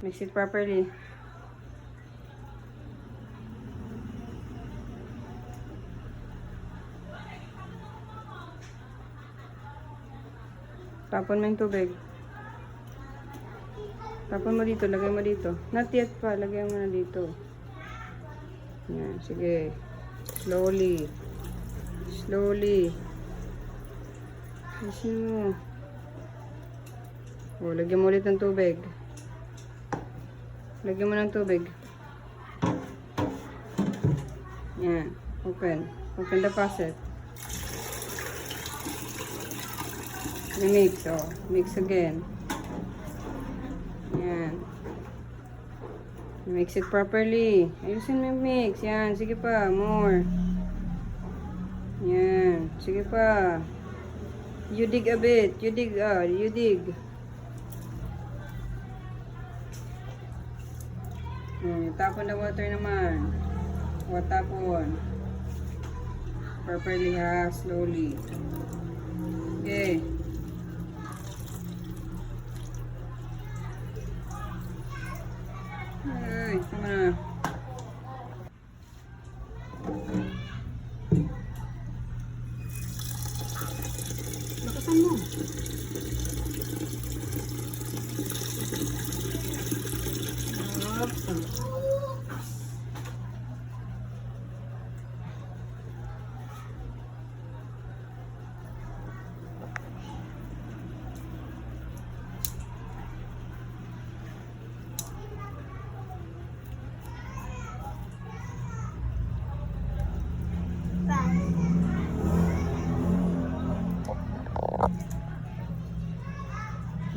Mix it properly. Tapon mo yung tubig. Tapon mo dito, lagay mo dito. Not yet pa, lagay mo na dito. Yan, sige. Slowly. Slowly. Ayusin mo. O, lagyan mo ulit ng tubig. Lagyan mo ng tubig. Yan. Open. Open the faucet. Mix. Oh. Mix again. Yan. Mix it properly. Ayusin mo yung mix. Yan. Sige pa. More. Yan. Sige pa. You dig a bit. You dig. You dig. Tapon na water naman. O, tapon. Properly ha. Slowly. Okay. Ay, tama na. Lakasan mo.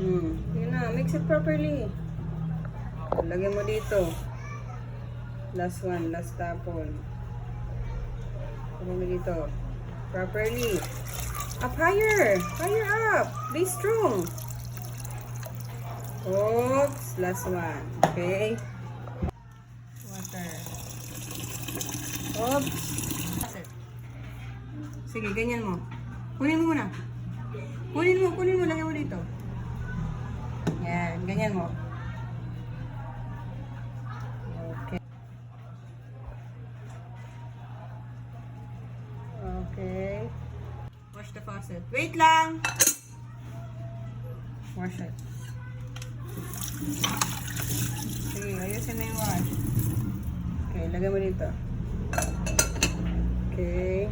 Yun na, mix it properly. Lagyan mo dito. Last one, last tapon. Lagyan mo dito. Properly. Up higher. Higher up. Be strong. Oops. Last one. Okay. Water. Oops. Sige, ganyan mo. Kunin mo muna. Kunin mo. Lagyan mo dito. Yan, ganyan mo. Okay. Okay. Wash the faucet. Wait lang! Wash it. Sige, ayusin mo yung wash. Okay, lagay mo dito. Okay.